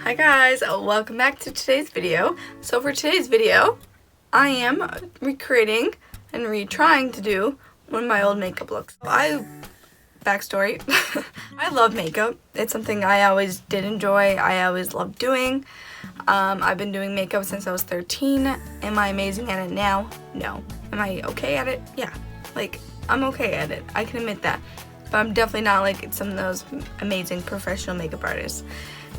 Hi guys, welcome back to today's video. So for today's video, I am recreating and retrying to do one of my old makeup looks. Backstory, I love makeup. It's something I always did enjoy, I always loved doing. I've been doing makeup since I was 13. Am I amazing at it now? No. Am I okay at it? Yeah. I'm okay at it. I can admit that. But I'm definitely not like some of those amazing professional makeup artists.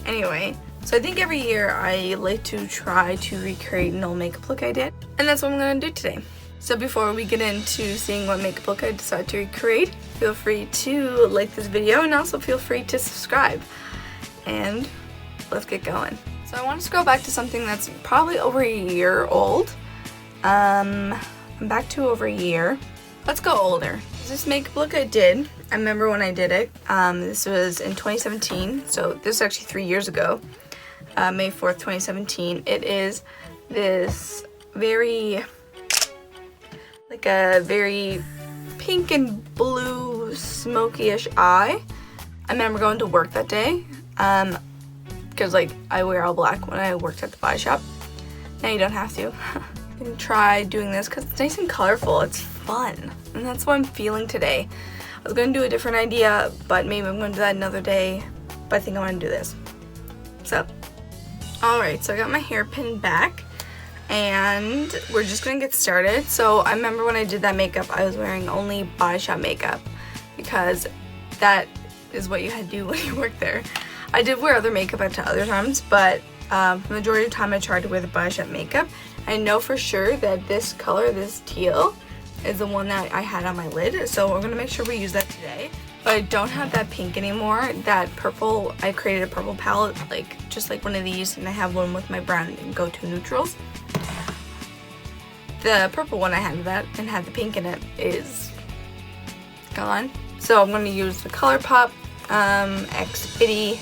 Anyway, so I think every year I like to try to recreate an old makeup look I did. And that's what I'm going to do today. So before we get into seeing what makeup look I decided to recreate, feel free to like this video and also feel free to subscribe. And let's get going. So I want to scroll back to something that's probably over a year old. I'm back to over a year. Let's go older. This makeup look I did, I remember when I did it. This was in 2017, so this is actually 3 years ago. May 4th, 2017. It is this very pink and blue smoky-ish eye. I remember going to work that day, because I wear all black when I worked at the body shop. Now you don't have to. You can try doing this because it's nice and colorful. It's fun, and that's what I'm feeling today. I was going to do a different idea, but maybe I'm going to do that another day, but I think I want to do this. So, alright, so I got my hair pinned back, and we're just going to get started. So I remember when I did that makeup, I was wearing only body shop makeup, because that is what you had to do when you worked there. I did wear other makeup at other times, but the majority of the time I tried to wear the body shop makeup. I know for sure that this color, this teal, is the one that I had on my lid, so we're gonna make sure we use that today. But I don't have that pink anymore. That purple, I created a purple palette, just like one of these, and I have one with my brown and go-to neutrals. The purple one I had that and had the pink in it is gone. So I'm gonna use the ColourPop X Bitty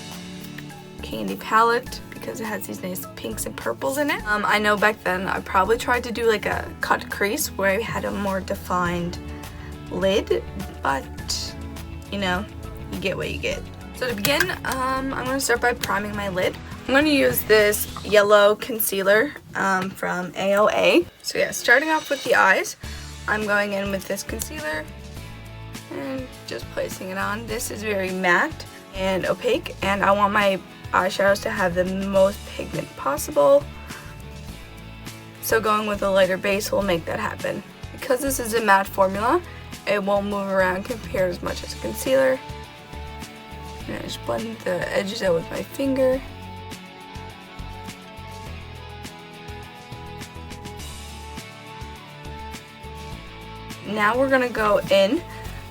Candy palette, because it has these nice pinks and purples in it. I know back then I probably tried to do a cut crease where I had a more defined lid, but you get what you get. So to begin, I'm going to start by priming my lid. I'm going to use this yellow concealer from AOA. So yeah, starting off with the eyes, I'm going in with this concealer and just placing it on. This is very matte and opaque, and I want my eyeshadows to have the most pigment possible, so going with a lighter base will make that happen. Because this is a matte formula, it won't move around compared as much as a concealer. And I just blend the edges out with my finger. Now we're gonna go in,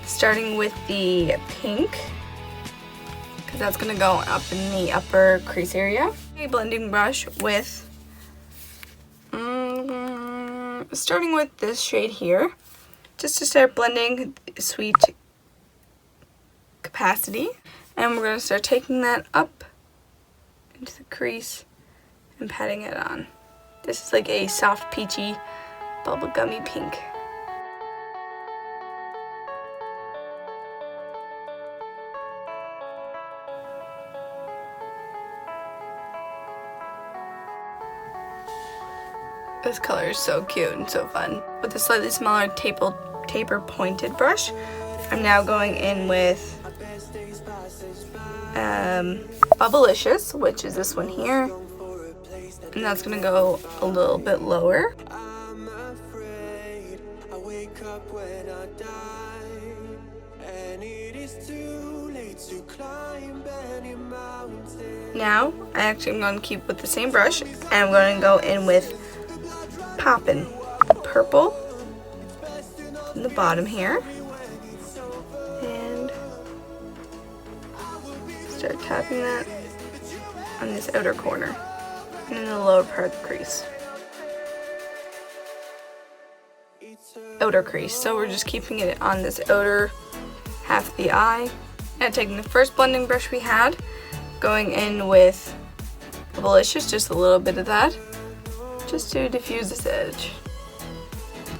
starting with the pink, because that's going to go up in the upper crease area. A blending brush with, starting with this shade here, just to start blending Sweet Capacity. And we're going to start taking that up into the crease and patting it on. This is like a soft peachy bubblegummy pink. This color is so cute and so fun. With a slightly smaller taper pointed brush, I'm now going in with Bubblicious, which is this one here. And that's going to go a little bit lower. Now, I actually am going to keep with the same brush, and I'm going to go in with Poppin' Purple in the bottom here, and start tapping that on this outer corner and in the lower part of the crease. Outer crease, so we're just keeping it on this outer half of the eye. And taking the first blending brush we had, going in with Bubblicious, just a little bit of that, just to diffuse this edge.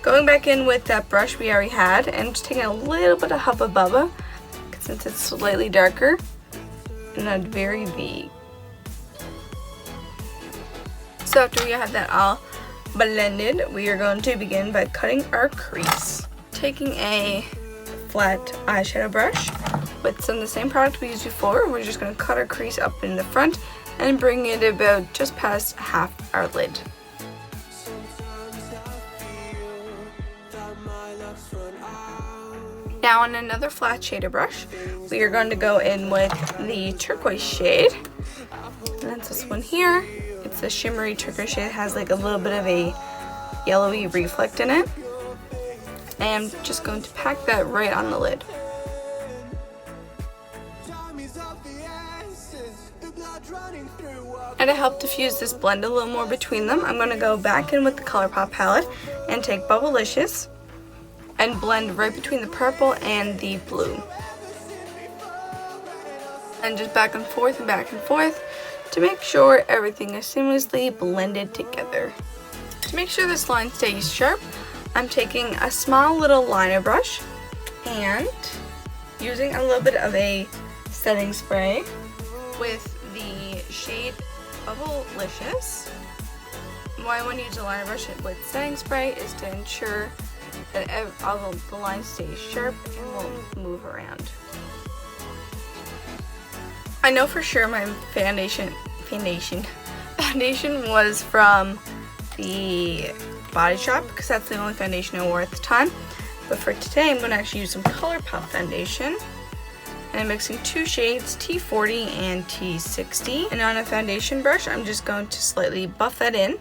Going back in with that brush we already had, and just taking a little bit of Hubba Bubba, since it's slightly darker, and I'd vary the So after we have that all blended, we are going to begin by cutting our crease. Taking a flat eyeshadow brush with some of the same product we used before, we're just going to cut our crease up in the front and bring it about just past half our lid. Now on another flat shader brush, we are going to go in with the turquoise shade. And that's this one here. It's a shimmery turquoise shade. It has like a little bit of a yellowy reflect in it. And I'm just going to pack that right on the lid. And to help diffuse this blend a little more between them, I'm going to go back in with the ColourPop palette and take Bubblicious and blend right between the purple and the blue. And just back and forth to make sure everything is seamlessly blended together. To make sure this line stays sharp, I'm taking a small little liner brush and using a little bit of a setting spray with the shade Bubblicious. Why I want to use a liner brush with setting spray is to ensure that all of the lines stay sharp and won't move around. I know for sure my foundation was from the Body Shop because that's the only foundation I wore at the time. But for today, I'm going to actually use some ColourPop foundation. And I'm mixing two shades, T40 and T60. And on a foundation brush, I'm just going to slightly buff that in.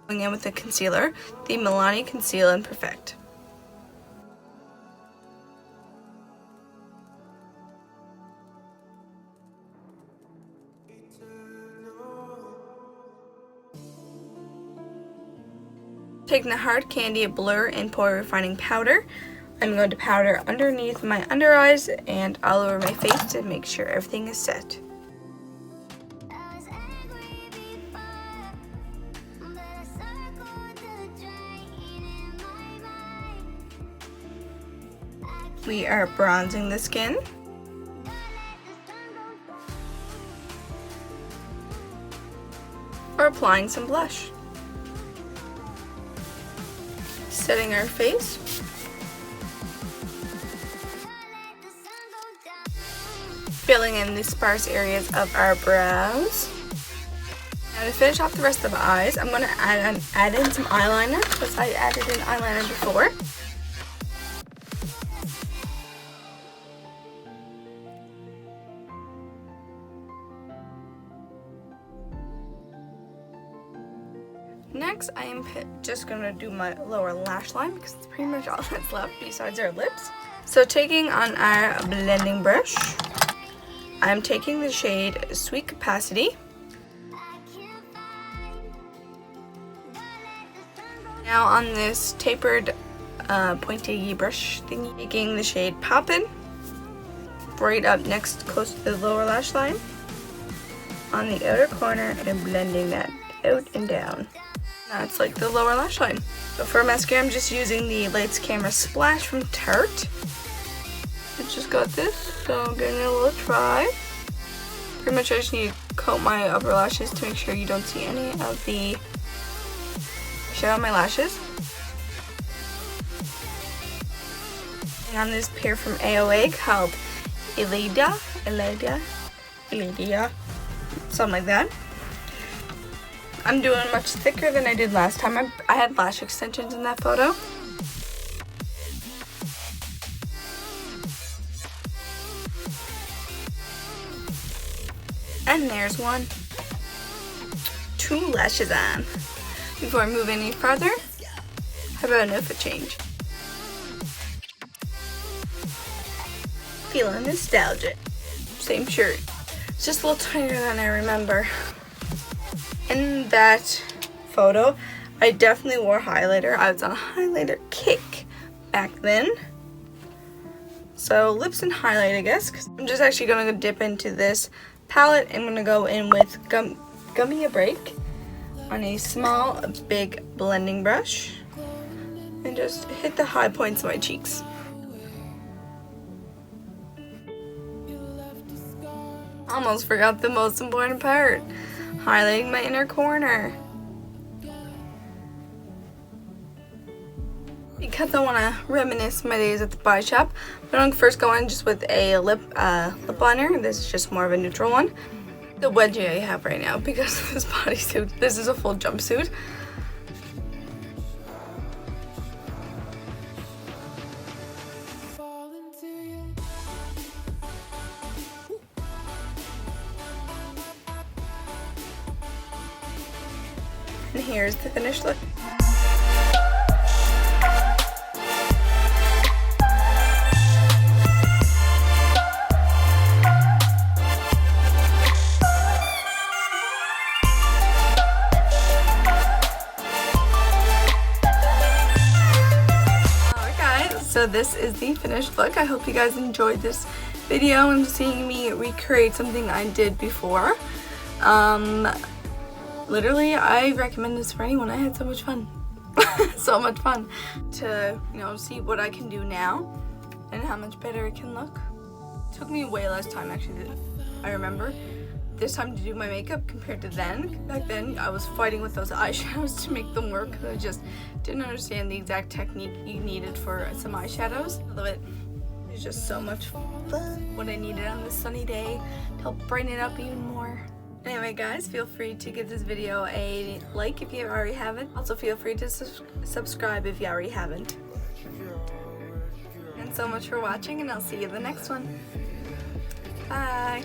Going in with the concealer, the Milani Conceal and Perfect. Taking the Hard Candy Blur and Pore Refining Powder, I'm going to powder underneath my under eyes and all over my face to make sure everything is set. We are bronzing the skin. Or applying some blush. Setting our face. Filling in the sparse areas of our brows. Now to finish off the rest of the eyes, I'm going to add in some eyeliner because I added in eyeliner before. Next, I am just going to do my lower lash line because it's pretty much all that's left besides our lips. So taking on our blending brush, I'm taking the shade Sweet Capacity. Now on this tapered pointy brush thingy, taking the shade Poppin' right up next close to the lower lash line on the outer corner and blending that out and down. That's like the lower lash line. So for mascara, I'm just using the Lights Camera Splash from Tarte. I just got this, so I'm giving it a little try. Pretty much I just need to coat my upper lashes to make sure you don't see any of the shadow on my lashes. And on this pair from AOA called Elida, something like that. I'm doing much thicker than I did last time. I had lash extensions in that photo. And there's one. 2 lashes on. Before I move any farther, how about an outfit change? Feeling nostalgic. Same shirt. It's just a little tinier than I remember. In that photo, I definitely wore highlighter. I was on a highlighter kick back then. So lips and highlight, I guess. I'm just actually going to dip into this palette. I'm going to go in with Gummy a Break on a small, big blending brush. And just hit the high points of my cheeks. Almost forgot the most important part. Highlighting my inner corner. Because I want to reminisce my days at the body shop, I'm going to first go in just with a lip liner. This is just more of a neutral one. The wedgie I have right now because of this bodysuit. This is a full jumpsuit. And here's the finished look. So this is the finished look. I hope you guys enjoyed this video and seeing me recreate something I did before. Literally, I recommend this for anyone. I had so much fun. So much fun to, see what I can do now and how much better it can look. It took me way less time actually, I remember, this time to do my makeup compared to then. Back then, I was fighting with those eyeshadows to make them work. I just didn't understand the exact technique you needed for some eyeshadows. Although it was just so much fun. What I needed on this sunny day to help brighten it up even more. Anyway guys, feel free to give this video a like if you already haven't. Also feel free to subscribe if you already haven't. And so much for watching, and I'll see you in the next one. Bye!